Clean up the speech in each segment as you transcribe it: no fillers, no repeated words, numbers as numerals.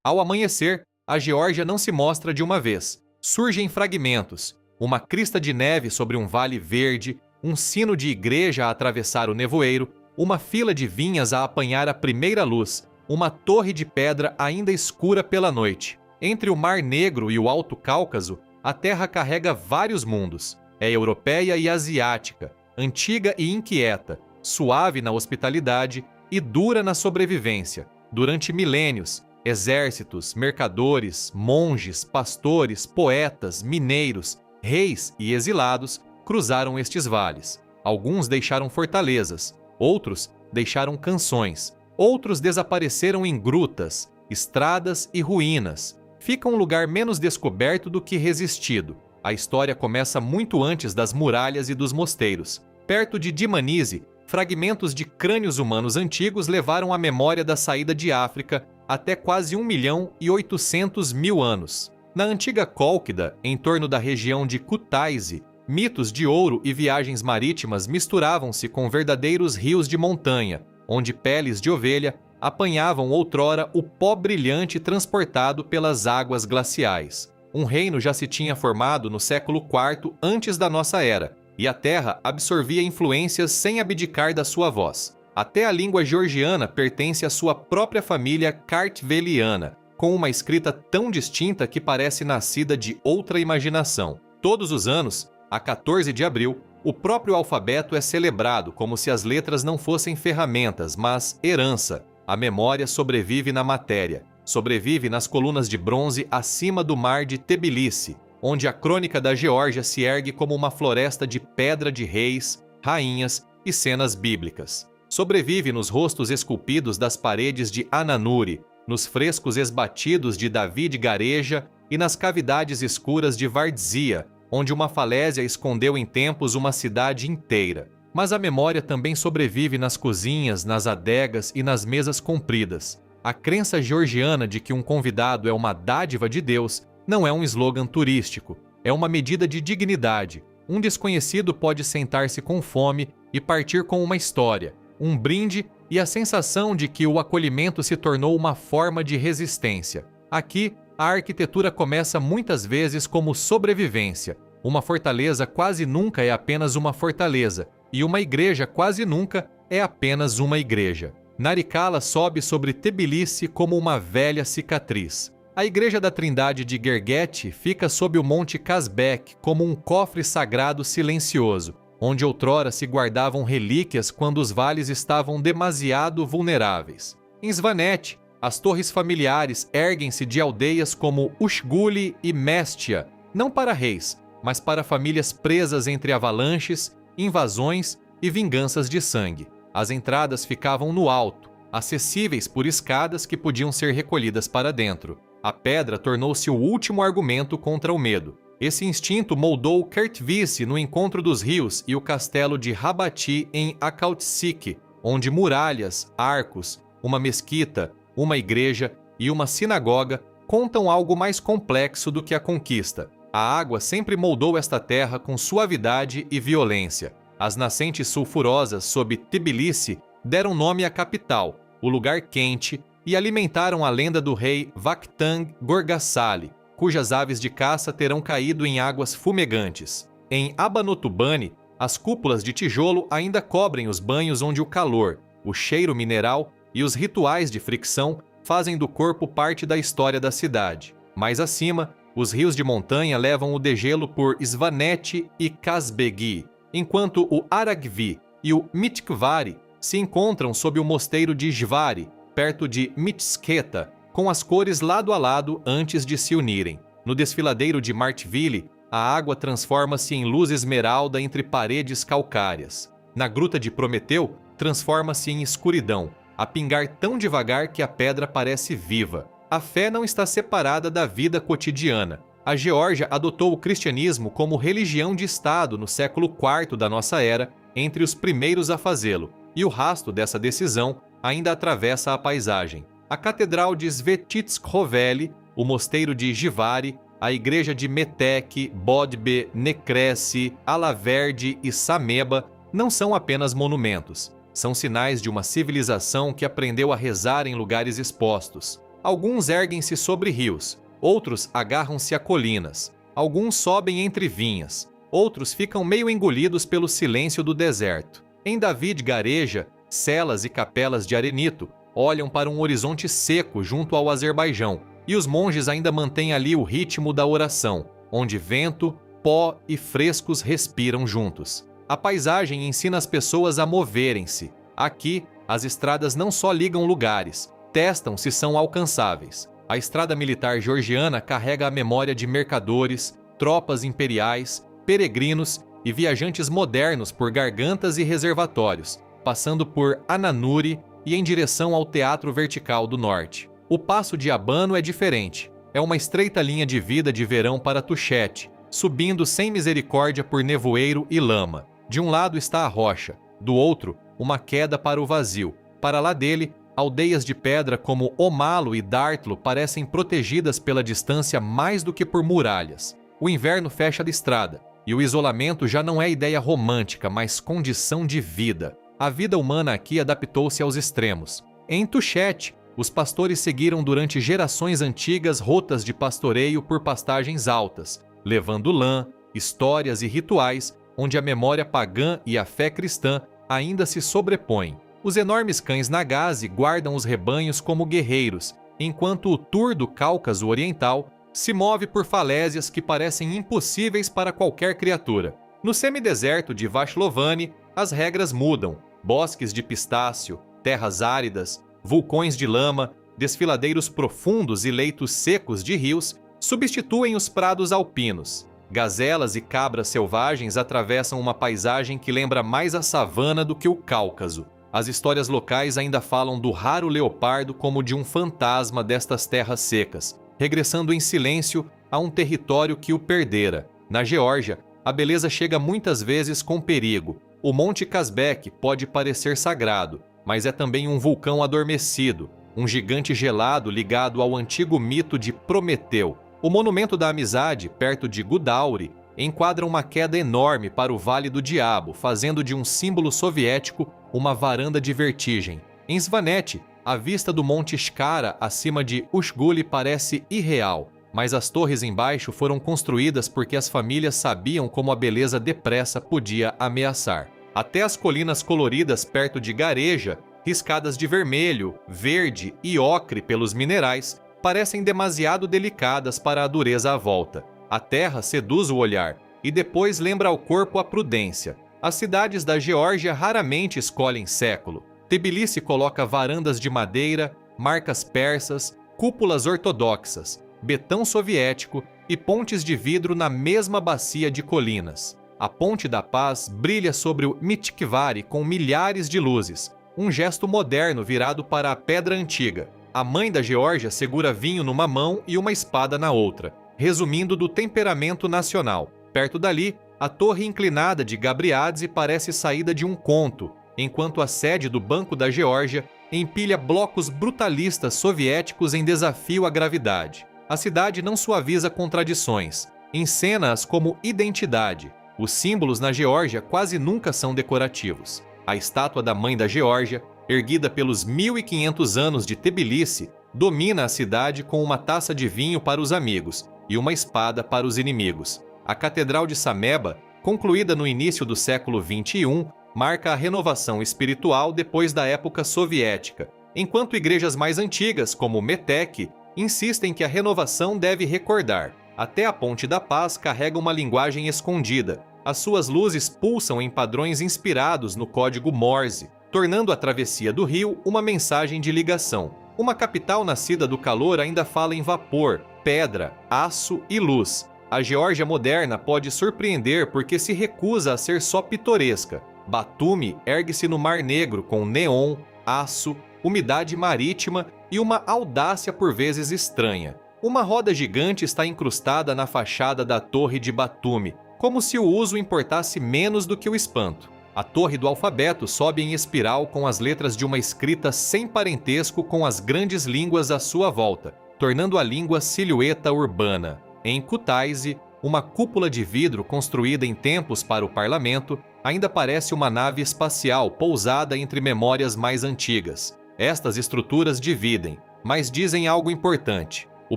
Ao amanhecer, a Geórgia não se mostra de uma vez. Surgem fragmentos, uma crista de neve sobre um vale verde, um sino de igreja a atravessar o nevoeiro, uma fila de vinhas a apanhar a primeira luz, uma torre de pedra ainda escura pela noite. Entre o Mar Negro e o Alto Cáucaso, a Terra carrega vários mundos. É europeia e asiática, antiga e inquieta, suave na hospitalidade e dura na sobrevivência. Durante milênios, exércitos, mercadores, monges, pastores, poetas, mineiros, reis e exilados cruzaram estes vales. Alguns deixaram fortalezas, outros deixaram canções, outros desapareceram em grutas, estradas e ruínas. Fica um lugar menos descoberto do que resistido. A história começa muito antes das muralhas e dos mosteiros. Perto de Dmanisi, fragmentos de crânios humanos antigos levaram a memória da saída de África até quase 1.800.000 anos. Na antiga Cólquida, em torno da região de Kutaisi, mitos de ouro e viagens marítimas misturavam-se com verdadeiros rios de montanha, onde peles de ovelha apanhavam outrora o pó brilhante transportado pelas águas glaciais. Um reino já se tinha formado no século IV antes da nossa era, e a terra absorvia influências sem abdicar da sua voz. Até a língua georgiana pertence à sua própria família kartveliana, com uma escrita tão distinta que parece nascida de outra imaginação. Todos os anos, a 14 de abril, o próprio alfabeto é celebrado como se as letras não fossem ferramentas, mas herança. A memória sobrevive na matéria, sobrevive nas colunas de bronze acima do mar de Tbilisi, onde a crônica da Geórgia se ergue como uma floresta de pedra de reis, rainhas e cenas bíblicas. Sobrevive nos rostos esculpidos das paredes de Ananuri, nos frescos esbatidos de David Gareja e nas cavidades escuras de Várzea, onde uma falésia escondeu em tempos uma cidade inteira. Mas a memória também sobrevive nas cozinhas, nas adegas e nas mesas compridas. A crença georgiana de que um convidado é uma dádiva de Deus não é um slogan turístico, é uma medida de dignidade. Um desconhecido pode sentar-se com fome e partir com uma história, um brinde e a sensação de que o acolhimento se tornou uma forma de resistência. Aqui, a arquitetura começa muitas vezes como sobrevivência. Uma fortaleza quase nunca é apenas uma fortaleza, e uma igreja quase nunca é apenas uma igreja. Narikala sobe sobre Tbilisi como uma velha cicatriz. A igreja da Trindade de Gergeti fica sob o monte Kazbek como um cofre sagrado silencioso, onde outrora se guardavam relíquias quando os vales estavam demasiado vulneráveis. Em Svaneti, as torres familiares erguem-se de aldeias como Ushguli e Mestia, não para reis, mas para famílias presas entre avalanches, invasões e vinganças de sangue. As entradas ficavam no alto, acessíveis por escadas que podiam ser recolhidas para dentro. A pedra tornou-se o último argumento contra o medo. Esse instinto moldou Kertvisi no encontro dos rios e o castelo de Rabati em Akaltsiki, onde muralhas, arcos, uma mesquita, uma igreja e uma sinagoga contam algo mais complexo do que a conquista. A água sempre moldou esta terra com suavidade e violência. As nascentes sulfurosas sob Tbilisi deram nome à capital, o lugar quente, e alimentaram a lenda do rei Vakhtang Gorgasali, cujas aves de caça terão caído em águas fumegantes. Em Abanotubani, as cúpulas de tijolo ainda cobrem os banhos onde o calor, o cheiro mineral e os rituais de fricção fazem do corpo parte da história da cidade. Mais acima, os rios de montanha levam o degelo por Svaneti e Kazbegi, enquanto o Aragvi e o Mitkvari se encontram sob o mosteiro de Jvari, perto de Mitsketa, com as cores lado a lado antes de se unirem. No desfiladeiro de Martvili, a água transforma-se em luz esmeralda entre paredes calcárias. Na gruta de Prometeu, transforma-se em escuridão, a pingar tão devagar que a pedra parece viva. A fé não está separada da vida cotidiana. A Geórgia adotou o cristianismo como religião de Estado no século IV da nossa era, entre os primeiros a fazê-lo, e o rastro dessa decisão ainda atravessa a paisagem. A Catedral de Svetitskhoveli, o mosteiro de Jvari, a igreja de Metek, Bodbe, Necresse, Alaverde e Sameba não são apenas monumentos, são sinais de uma civilização que aprendeu a rezar em lugares expostos. Alguns erguem-se sobre rios, outros agarram-se a colinas, alguns sobem entre vinhas, outros ficam meio engolidos pelo silêncio do deserto. Em David Gareja, celas e capelas de arenito olham para um horizonte seco junto ao Azerbaijão, e os monges ainda mantêm ali o ritmo da oração, onde vento, pó e frescos respiram juntos. A paisagem ensina as pessoas a moverem-se. Aqui, as estradas não só ligam lugares, testam se são alcançáveis. A estrada militar georgiana carrega a memória de mercadores, tropas imperiais, peregrinos e viajantes modernos por gargantas e reservatórios, passando por Ananuri e em direção ao Teatro Vertical do Norte. O passo de Abano é diferente. É uma estreita linha de vida de verão para Tuchete, subindo sem misericórdia por nevoeiro e lama. De um lado está a rocha, do outro, uma queda para o vazio. Para lá dele, aldeias de pedra como Omalo e Dartlo parecem protegidas pela distância mais do que por muralhas. O inverno fecha a estrada, e o isolamento já não é ideia romântica, mas condição de vida. A vida humana aqui adaptou-se aos extremos. Em Tuchete, os pastores seguiram durante gerações antigas rotas de pastoreio por pastagens altas, levando lã, histórias e rituais onde a memória pagã e a fé cristã ainda se sobrepõem. Os enormes cães Nagazi guardam os rebanhos como guerreiros, enquanto o Tur do Cáucaso Oriental se move por falésias que parecem impossíveis para qualquer criatura. No semideserto de Vashlovani, as regras mudam. Bosques de pistácio, terras áridas, vulcões de lama, desfiladeiros profundos e leitos secos de rios substituem os prados alpinos. Gazelas e cabras selvagens atravessam uma paisagem que lembra mais a savana do que o Cáucaso. As histórias locais ainda falam do raro leopardo como de um fantasma destas terras secas, regressando em silêncio a um território que o perdera. Na Geórgia, a beleza chega muitas vezes com perigo. O Monte Kazbek pode parecer sagrado, mas é também um vulcão adormecido, um gigante gelado ligado ao antigo mito de Prometeu. O Monumento da Amizade, perto de Gudauri, enquadra uma queda enorme para o Vale do Diabo, fazendo de um símbolo soviético uma varanda de vertigem. Em Svaneti, a vista do Monte Shkara acima de Ushguli parece irreal, mas as torres embaixo foram construídas porque as famílias sabiam como a beleza depressa podia ameaçar. Até as colinas coloridas perto de Gareja, riscadas de vermelho, verde e ocre pelos minerais, parecem demasiado delicadas para a dureza à volta. A terra seduz o olhar e depois lembra ao corpo a prudência. As cidades da Geórgia raramente escolhem século. Tbilisi coloca varandas de madeira, marcas persas, cúpulas ortodoxas, betão soviético e pontes de vidro na mesma bacia de colinas. A Ponte da Paz brilha sobre o Mitkvari com milhares de luzes, um gesto moderno virado para a pedra antiga. A mãe da Geórgia segura vinho numa mão e uma espada na outra, resumindo do temperamento nacional. Perto dali, a torre inclinada de Gabriadze parece saída de um conto, enquanto a sede do Banco da Geórgia empilha blocos brutalistas soviéticos em desafio à gravidade. A cidade não suaviza contradições, encena-as como identidade. Os símbolos na Geórgia quase nunca são decorativos. A estátua da mãe da Geórgia, erguida pelos 1500 anos de Tbilisi, domina a cidade com uma taça de vinho para os amigos e uma espada para os inimigos. A Catedral de Sameba, concluída no início do século XXI, marca a renovação espiritual depois da época soviética, enquanto igrejas mais antigas, como Metek, insistem que a renovação deve recordar. Até a Ponte da Paz carrega uma linguagem escondida. As suas luzes pulsam em padrões inspirados no código Morse, tornando a travessia do rio uma mensagem de ligação. Uma capital nascida do calor ainda fala em vapor, pedra, aço e luz. A Geórgia moderna pode surpreender porque se recusa a ser só pitoresca. Batumi ergue-se no Mar Negro com neon, aço, umidade marítima e uma audácia por vezes estranha. Uma roda gigante está incrustada na fachada da Torre de Batumi, como se o uso importasse menos do que o espanto. A torre do alfabeto sobe em espiral com as letras de uma escrita sem parentesco com as grandes línguas à sua volta, tornando a língua silhueta urbana. Em Kutaisi, uma cúpula de vidro construída em tempos para o parlamento ainda parece uma nave espacial pousada entre memórias mais antigas. Estas estruturas dividem. mas dizem algo importante. O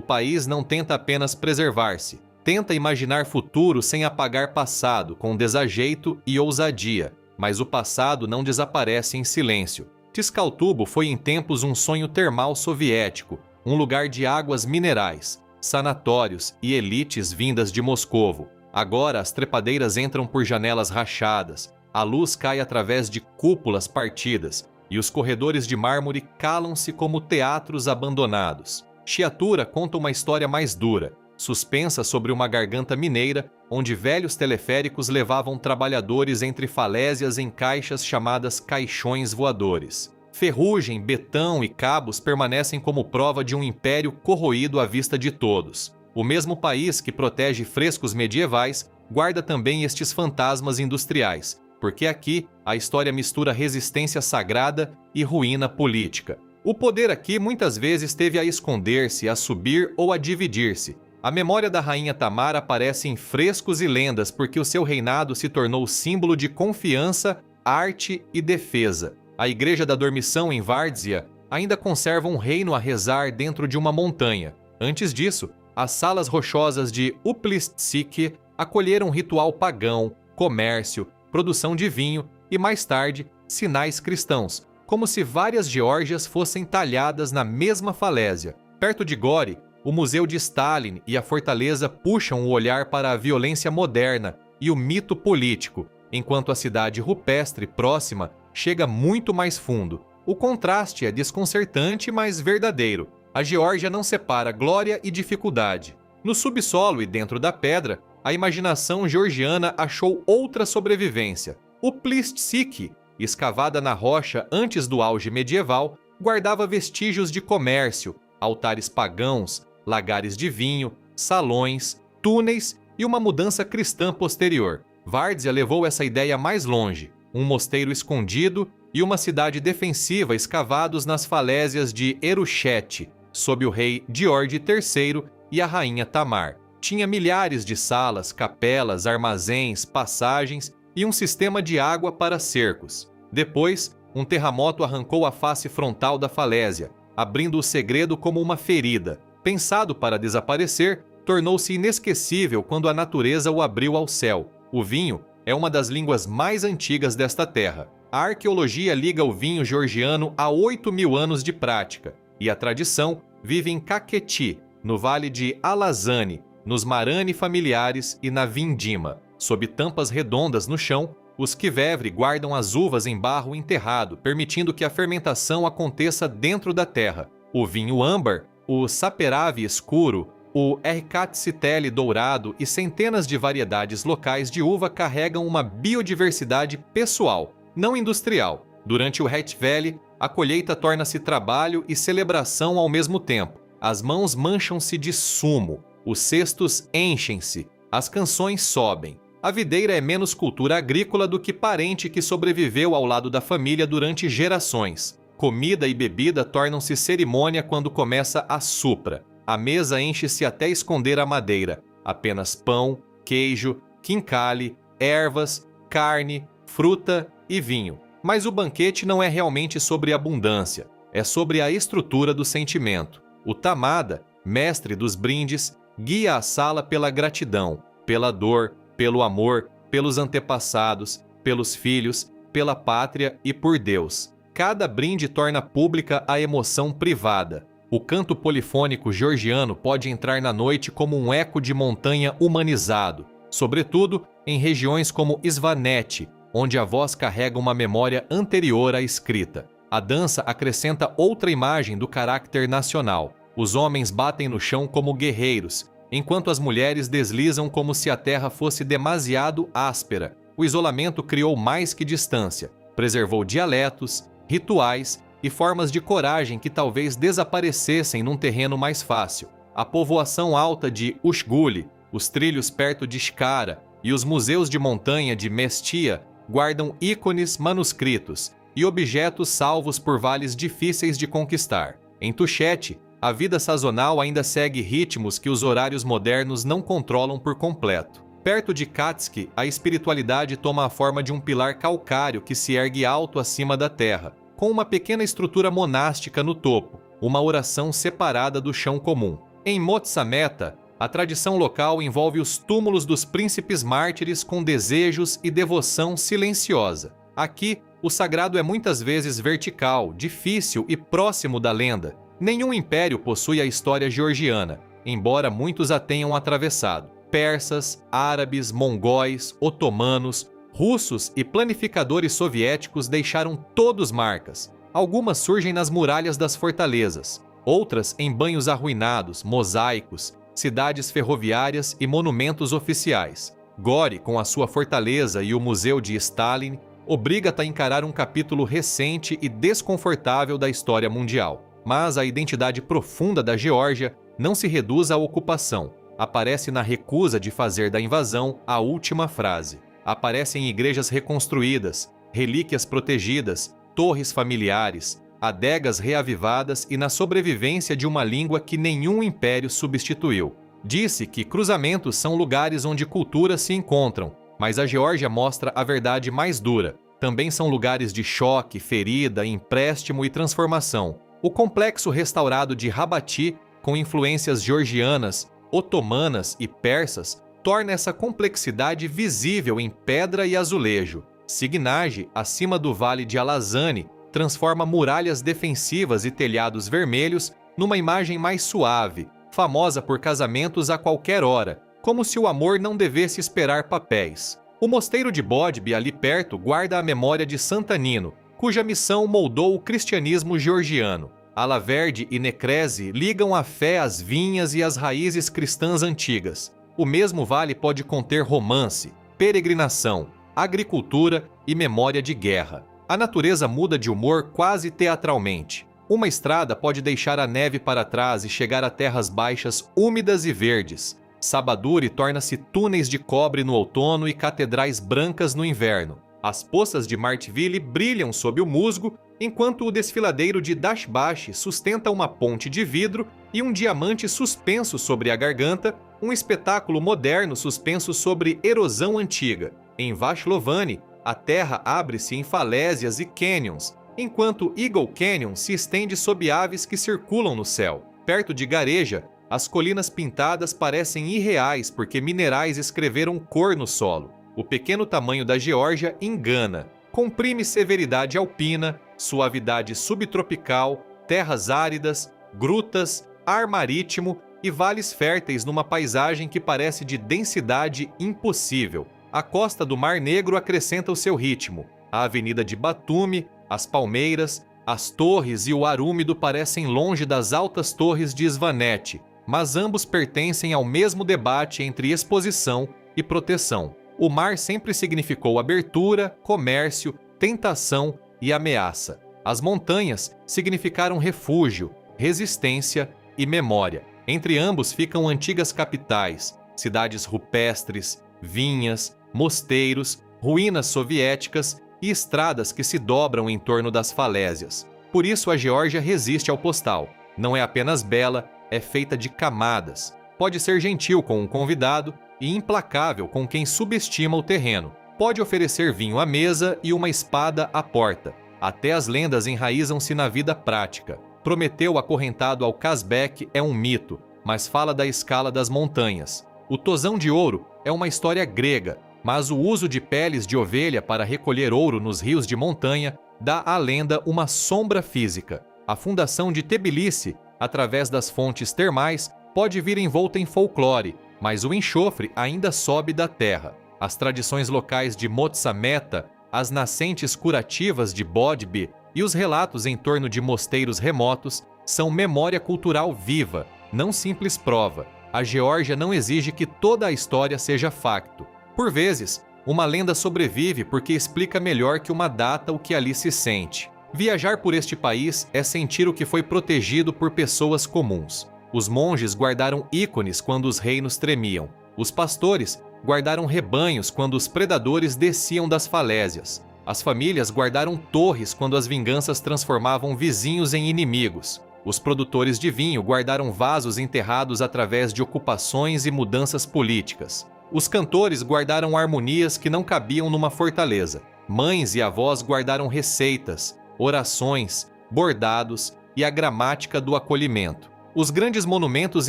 país não tenta apenas preservar-se, tenta imaginar futuro sem apagar passado, com desajeito e ousadia. Mas o passado não desaparece em silêncio. Tiscaltubo foi em tempos um sonho termal soviético, um lugar de águas minerais, sanatórios e elites vindas de Moscovo. Agora as trepadeiras entram por janelas rachadas, a luz cai através de cúpulas partidas e os corredores de mármore calam-se como teatros abandonados. Chiatura conta uma história mais dura, suspensa sobre uma garganta mineira, onde velhos teleféricos levavam trabalhadores entre falésias em caixas chamadas caixões voadores. Ferrugem, betão e cabos permanecem como prova de um império corroído à vista de todos. O mesmo país que protege frescos medievais guarda também estes fantasmas industriais, porque aqui a história mistura resistência sagrada e ruína política. O poder aqui muitas vezes teve a esconder-se, a subir ou a dividir-se. A memória da rainha Tamar aparece em frescos e lendas porque o seu reinado se tornou símbolo de confiança, arte e defesa. A Igreja da Dormição em Várzea ainda conserva um reino a rezar dentro de uma montanha. Antes disso, as salas rochosas de Uplitsky acolheram um ritual pagão, comércio, produção de vinho e, mais tarde, sinais cristãos, como se várias Geórgias fossem talhadas na mesma falésia. Perto de Gori, o Museu de Stalin e a fortaleza puxam o olhar para a violência moderna e o mito político, enquanto a cidade rupestre próxima chega muito mais fundo. O contraste é desconcertante, mas verdadeiro. A Geórgia não separa glória e dificuldade. No subsolo e dentro da pedra, a imaginação georgiana achou outra sobrevivência. O Plistsikhi, escavada na rocha antes do auge medieval, guardava vestígios de comércio, altares pagãos, lagares de vinho, salões, túneis e uma mudança cristã posterior. Várzea levou essa ideia mais longe, um mosteiro escondido e uma cidade defensiva escavados nas falésias de Erusheti, sob o rei George III e a rainha Tamar. Tinha milhares de salas, capelas, armazéns, passagens e um sistema de água para cercos. Depois, um terremoto arrancou a face frontal da falésia, abrindo o segredo como uma ferida. Pensado para desaparecer, tornou-se inesquecível quando a natureza o abriu ao céu. O vinho é uma das línguas mais antigas desta terra. A arqueologia liga o vinho georgiano a 8.000 anos de prática, e a tradição vive em Kakheti, no vale de Alazane, nos Marani familiares e na Vindima. Sob tampas redondas no chão, os Kivevre guardam as uvas em barro enterrado, permitindo que a fermentação aconteça dentro da terra. O vinho âmbar, o Saperavi escuro, o Erkatsiteli dourado e centenas de variedades locais de uva carregam uma biodiversidade pessoal, não industrial. Durante o Hetveli, a colheita torna-se trabalho e celebração ao mesmo tempo. As mãos mancham-se de sumo, os cestos enchem-se, as canções sobem. A videira é menos cultura agrícola do que parente que sobreviveu ao lado da família durante gerações. Comida e bebida tornam-se cerimônia quando começa a supra. A mesa enche-se até esconder a madeira. Apenas pão, queijo, quincale, ervas, carne, fruta e vinho. Mas o banquete não é realmente sobre abundância, é sobre a estrutura do sentimento. O tamada, mestre dos brindes, guia a sala pela gratidão, pela dor, pelo amor, pelos antepassados, pelos filhos, pela pátria e por Deus. Cada brinde torna pública a emoção privada. O canto polifônico georgiano pode entrar na noite como um eco de montanha humanizado, sobretudo em regiões como Svaneti, onde a voz carrega uma memória anterior à escrita. A dança acrescenta outra imagem do caráter nacional. Os homens batem no chão como guerreiros, enquanto as mulheres deslizam como se a terra fosse demasiado áspera. O isolamento criou mais que distância, preservou dialetos, rituais e formas de coragem que talvez desaparecessem num terreno mais fácil. A povoação alta de Ushguli, os trilhos perto de Shkara e os museus de montanha de Mestia guardam ícones manuscritos e objetos salvos por vales difíceis de conquistar. Em Tusheti, a vida sazonal ainda segue ritmos que os horários modernos não controlam por completo. Perto de Katski, a espiritualidade toma a forma de um pilar calcário que se ergue alto acima da terra, com uma pequena estrutura monástica no topo. uma oração separada do chão comum. Em Motsameta, a tradição local envolve os túmulos dos príncipes mártires com desejos e devoção silenciosa. Aqui, o sagrado é muitas vezes vertical, difícil e próximo da lenda. Nenhum império possui a história georgiana, embora muitos a tenham atravessado. Persas, árabes, mongóis, otomanos, russos e planificadores soviéticos deixaram todos marcas. Algumas surgem nas muralhas das fortalezas, outras em banhos arruinados, mosaicos, cidades ferroviárias e monumentos oficiais. Gori, com a sua fortaleza e o Museu de Stalin, obriga-te a encarar um capítulo recente e desconfortável da história mundial. Mas a identidade profunda da Geórgia não se reduz à ocupação. Aparece na recusa de fazer da invasão a última frase. Aparece em igrejas reconstruídas, relíquias protegidas, torres familiares, adegas reavivadas e na sobrevivência de uma língua que nenhum império substituiu. Disse que cruzamentos são lugares onde culturas se encontram, mas a Geórgia mostra a verdade mais dura. Também são lugares de choque, ferida, empréstimo e transformação. O complexo restaurado de Rabati, com influências georgianas, otomanas e persas, torna essa complexidade visível em pedra e azulejo. Signage, acima do vale de Alazane, transforma muralhas defensivas e telhados vermelhos numa imagem mais suave, famosa por casamentos a qualquer hora, como se o amor não devesse esperar papéis. O mosteiro de Bodbi, ali perto, guarda a memória de Santa Nino, cuja missão moldou o cristianismo georgiano. Alaverde e Necrese ligam a fé às vinhas e às raízes cristãs antigas. O mesmo vale pode conter romance, peregrinação, agricultura e memória de guerra. A natureza muda de humor quase teatralmente. Uma estrada pode deixar a neve para trás e chegar a terras baixas úmidas e verdes. Sabaduri torna-se túneis de cobre no outono e catedrais brancas no inverno. As poças de Martville brilham sob o musgo, enquanto o desfiladeiro de Dashbashi sustenta uma ponte de vidro e um diamante suspenso sobre a garganta, um espetáculo moderno suspenso sobre erosão antiga. Em Vashlovani, a terra abre-se em falésias e cânions, enquanto Eagle Canyon se estende sob aves que circulam no céu. Perto de Gareja, as colinas pintadas parecem irreais porque minerais escreveram cor no solo. O pequeno tamanho da Geórgia engana. Comprime severidade alpina, suavidade subtropical, terras áridas, grutas, ar marítimo e vales férteis numa paisagem que parece de densidade impossível. A costa do Mar Negro acrescenta o seu ritmo. A avenida de Batumi, as palmeiras, as torres e o ar úmido parecem longe das altas torres de Svaneti, mas ambos pertencem ao mesmo debate entre exposição e proteção. O mar sempre significou abertura, comércio, tentação e ameaça. As montanhas significaram refúgio, resistência e memória. Entre ambos ficam antigas capitais, cidades rupestres, vinhas, mosteiros, ruínas soviéticas e estradas que se dobram em torno das falésias. Por isso a Geórgia resiste ao postal. Não é apenas bela, é feita de camadas. Pode ser gentil com um convidado e implacável com quem subestima o terreno. Pode oferecer vinho à mesa e uma espada à porta. Até as lendas enraizam-se na vida prática. Prometeu acorrentado ao Kazbek é um mito, mas fala da escala das montanhas. O Tozão de Ouro é uma história grega, mas o uso de peles de ovelha para recolher ouro nos rios de montanha dá à lenda uma sombra física. A fundação de Tbilisi, através das fontes termais, pode vir envolta em folclore, mas o enxofre ainda sobe da terra. As tradições locais de Motsameta, as nascentes curativas de Bodbi e os relatos em torno de mosteiros remotos são memória cultural viva, não simples prova. A Geórgia não exige que toda a história seja facto. Por vezes, uma lenda sobrevive porque explica melhor que uma data o que ali se sente. Viajar por este país é sentir o que foi protegido por pessoas comuns. Os monges guardaram ícones quando os reinos tremiam. Os pastores guardaram rebanhos quando os predadores desciam das falésias. As famílias guardaram torres quando as vinganças transformavam vizinhos em inimigos. Os produtores de vinho guardaram vasos enterrados através de ocupações e mudanças políticas. Os cantores guardaram harmonias que não cabiam numa fortaleza. Mães e avós guardaram receitas, orações, bordados e a gramática do acolhimento. Os grandes monumentos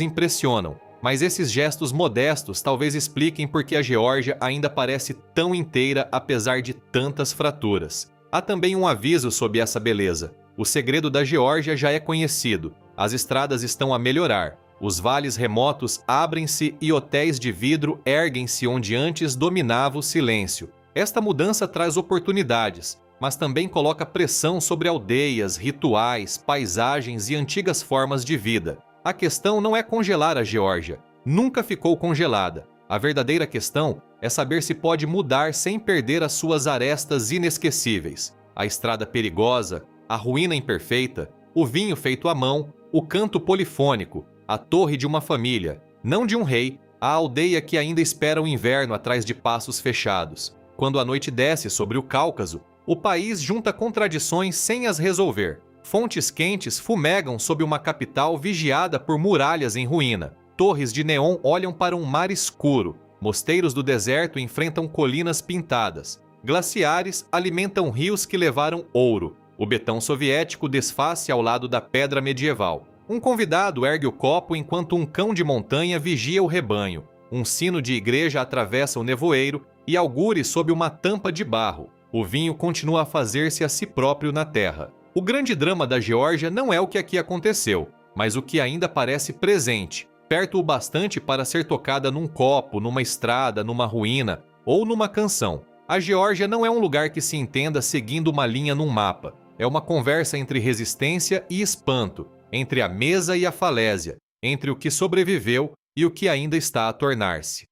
impressionam, mas esses gestos modestos talvez expliquem por que a Geórgia ainda parece tão inteira apesar de tantas fraturas. Há também um aviso sobre essa beleza. O segredo da Geórgia já é conhecido. As estradas estão a melhorar. Os vales remotos abrem-se e hotéis de vidro erguem-se onde antes dominava o silêncio. Esta mudança traz oportunidades, mas também coloca pressão sobre aldeias, rituais, paisagens e antigas formas de vida. A questão não é congelar a Geórgia. Nunca ficou congelada. A verdadeira questão é saber se pode mudar sem perder as suas arestas inesquecíveis. A estrada perigosa, a ruína imperfeita, o vinho feito à mão, o canto polifônico, a torre de uma família, não de um rei, a aldeia que ainda espera o inverno atrás de passos fechados. Quando a noite desce sobre o Cáucaso, o país junta contradições sem as resolver. Fontes quentes fumegam sob uma capital vigiada por muralhas em ruína. Torres de neon olham para um mar escuro. Mosteiros do deserto enfrentam colinas pintadas. Glaciares alimentam rios que levaram ouro. O betão soviético desfaz-se ao lado da pedra medieval. Um convidado ergue o copo enquanto um cão de montanha vigia o rebanho. Um sino de igreja atravessa o nevoeiro e augure sob uma tampa de barro. O vinho continua a fazer-se a si próprio na terra. O grande drama da Geórgia não é o que aqui aconteceu, mas o que ainda parece presente, perto o bastante para ser tocada num copo, numa estrada, numa ruína ou numa canção. A Geórgia não é um lugar que se entenda seguindo uma linha num mapa. É uma conversa entre resistência e espanto, entre a mesa e a falésia, entre o que sobreviveu e o que ainda está a tornar-se.